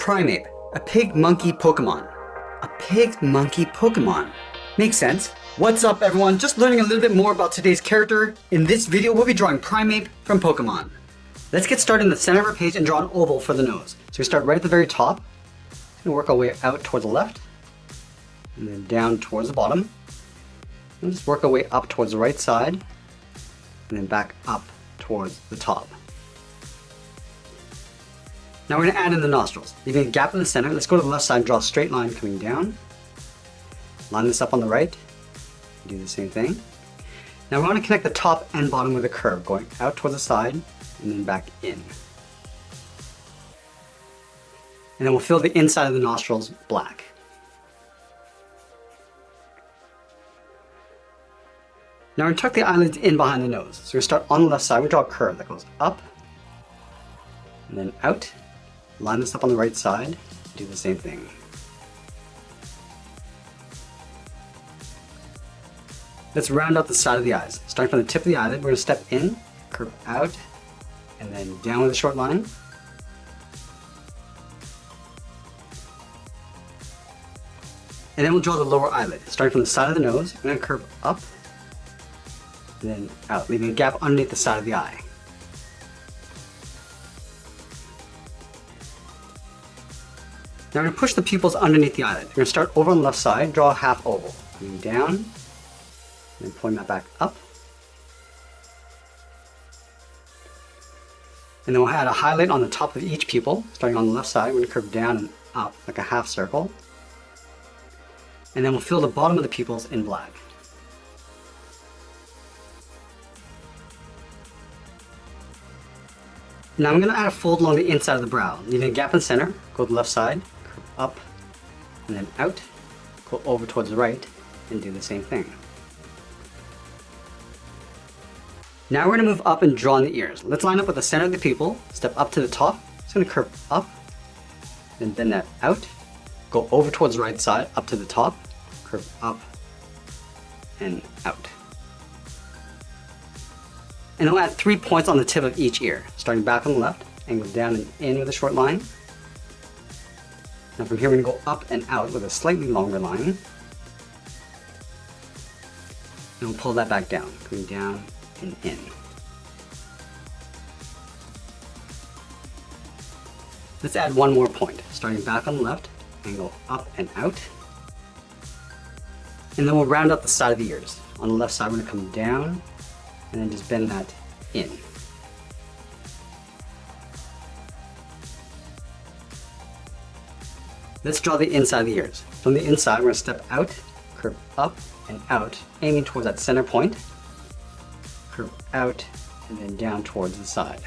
Primeape, a pig-monkey Pokemon. A pig-monkey Pokemon. Makes sense. What's up everyone? Just learning a little bit more about today's character. In this video, we'll be drawing Primeape from Pokemon. Let's get started in the center of our page and draw an oval for the nose. So we start right at the very top. We're gonna work our way out towards the left, and then down towards the bottom. And just work our way up towards the right side, and then back up towards the top. Now we're going to add in the nostrils. Leaving a gap in the center, let's go to the left side and draw a straight line coming down. Line this up on the right. Do the same thing. Now we want to connect the top and bottom with a curve, going out towards the side and then back in. And then we'll fill the inside of the nostrils black. Now we're going to tuck the eyelids in behind the nose. So we're going to start on the left side. We draw a curve that goes up and then out. Line this up on the right side, do the same thing. Let's round out the side of the eyes. Starting from the tip of the eyelid, we're going to step in, curve out, and then down with a short line. And then we'll draw the lower eyelid. Starting from the side of the nose, we're going to curve up, and then out, leaving a gap underneath the side of the eye. Now we're going to push the pupils underneath the eyelid. We're going to start over on the left side, draw a half oval. Coming down, and then pulling that back up. And then we'll add a highlight on the top of each pupil. Starting on the left side, we're going to curve down and up like a half circle. And then we'll fill the bottom of the pupils in black. Now I'm going to add a fold along the inside of the brow, leaving a gap in the center. Go to the left side, curve up, and then out. Go over towards the right, and do the same thing. Now we're going to move up and draw in the ears. Let's line up with the center of the pupil, step up to the top. It's going to curve up, then bend that out. Go over towards the right side, up to the top, curve up, and out. And then we'll add 3 points on the tip of each ear, starting back on the left, and go down and in with a short line. Now from here we're going to go up and out with a slightly longer line. And we'll pull that back down, going down and in. Let's add one more point, starting back on the left, and go up and out. And then we'll round out the side of the ears. On the left side we're going to come down, and then just bend that in. Let's draw the inside of the ears. From the inside, we're going to step out, curve up and out, aiming towards that center point. Curve out and then down towards the side.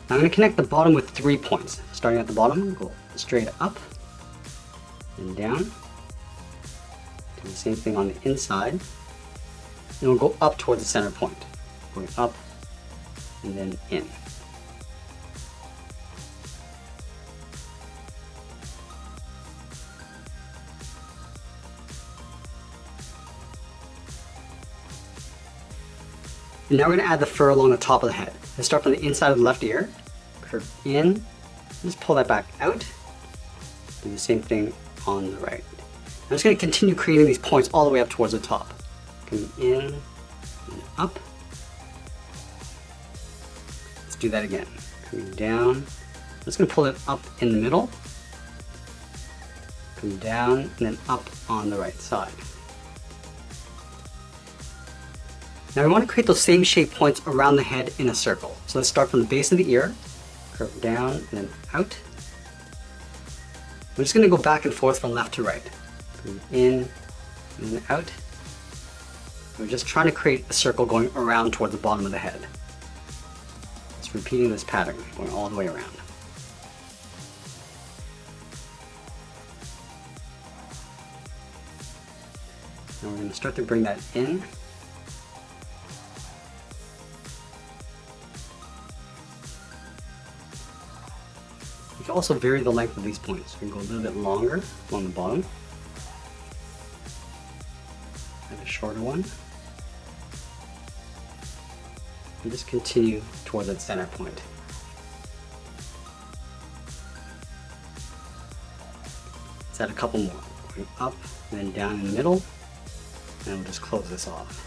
Now I'm going to connect the bottom with 3 points. Starting at the bottom, go straight up and down. Do the same thing on the inside. And we'll go up towards the center point. Going up and then in. And now we're going to add the fur along the top of the head. Let's start from the inside of the left ear, curve in, just pull that back out, do the same thing on the right. I'm just going to continue creating these points all the way up towards the top. Coming in and up. Let's do that again. Coming down, I'm just going to pull it up in the middle, come down and then up on the right side. Now we want to create those same shape points around the head in a circle. So let's start from the base of the ear, curve down and then out. We're just going to go back and forth from left to right. Come in and then out. We're just trying to create a circle going around toward the bottom of the head. Just repeating this pattern, going all the way around. Now we're going to start to bring that in. You can also vary the length of these points. You can go a little bit longer along the bottom. shorter one. And just continue towards that center point. Let's add a couple more. Going up and then down in the middle. And we'll just close this off.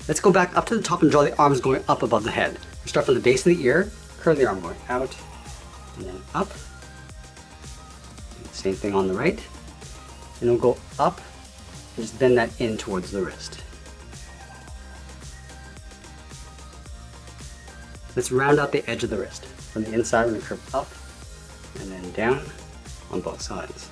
Let's go back up to the top and draw the arms going up above the head. We start from the base of the ear, curve the arm going out, and then up. Same thing on the right. And we'll go up, and just bend that in towards the wrist. Let's round out the edge of the wrist. From the inside, we're going to curve up, and then down on both sides.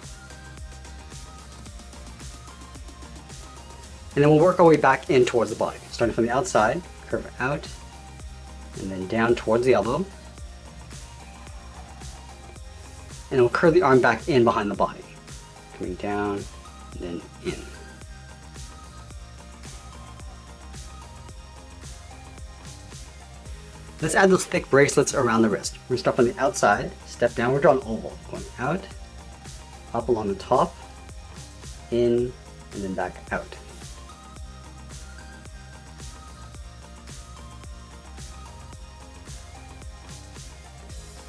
And then we'll work our way back in towards the body. Starting from the outside, curve out, and then down towards the elbow. And we'll curve the arm back in behind the body. Coming down, and then in. Let's add those thick bracelets around the wrist. We're going to start from the outside, step down, we're drawing an oval. Going out, up along the top, in, and then back out.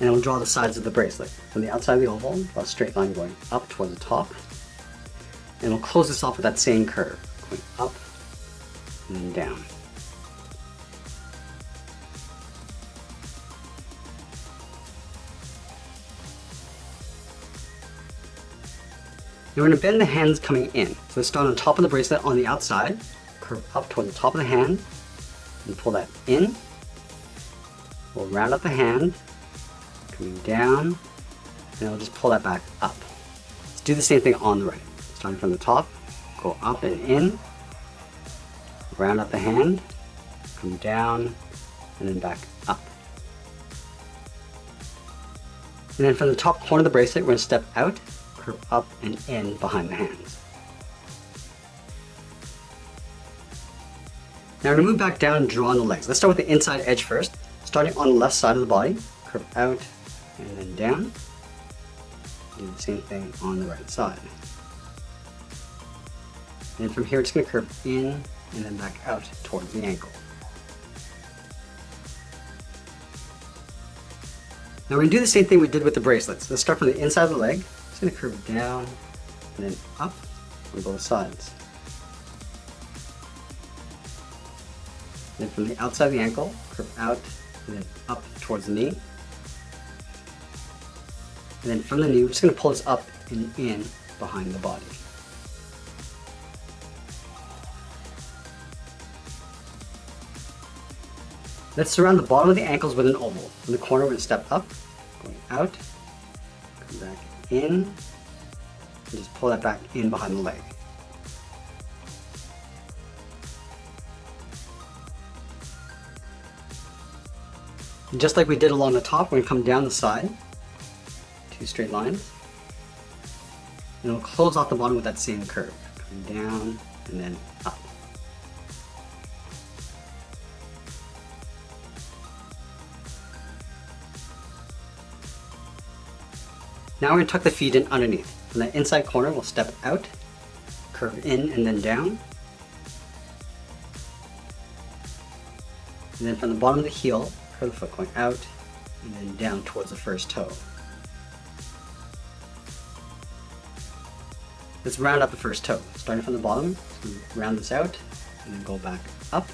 And then we'll draw the sides of the bracelet. From the outside of the oval, draw a straight line going up towards the top. And we'll close this off with that same curve, going up and then down. Now we're going to bend the hands coming in. So let's start on top of the bracelet on the outside, curve up toward the top of the hand, and pull that in. We'll round up the hand, coming down, and we'll just pull that back up. Let's do the same thing on the right. Starting from the top, go up and in, round up the hand, come down, and then back up. And then from the top corner of the bracelet, we're going to step out, curve up and in behind the hands. Now we're going to move back down and draw on the legs. Let's start with the inside edge first. Starting on the left side of the body, curve out and then down. Do the same thing on the right side. And from here, it's going to curve in and then back out towards the ankle. Now we're going to do the same thing we did with the bracelets. Let's start from the inside of the leg. It's going to curve down and then up on both sides. Then from the outside of the ankle, curve out and then up towards the knee. And then from the knee, we're just going to pull this up and in behind the body. Let's surround the bottom of the ankles with an oval. From the corner, we're going to step up, going out, come back in, and just pull that back in behind the leg. And just like we did along the top, we're going to come down the side, two straight lines, and we'll close off the bottom with that same curve, coming down and then up. Now we're going to tuck the feet in underneath. From the inside corner, we'll step out, curve in and then down. And then from the bottom of the heel, curve the foot going out and then down towards the first toe. Let's round up the first toe. Starting from the bottom, round this out and then go back up.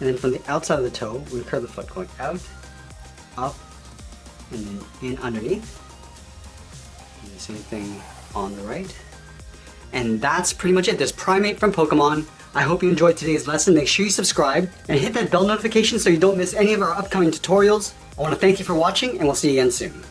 And then from the outside of the toe, we curve the foot going out, up, and then in underneath. Do the same thing on the right. And that's pretty much it. There's Primeape from Pokemon. I hope you enjoyed today's lesson. Make sure you subscribe and hit that bell notification so you don't miss any of our upcoming tutorials. I want to thank you for watching, and we'll see you again soon.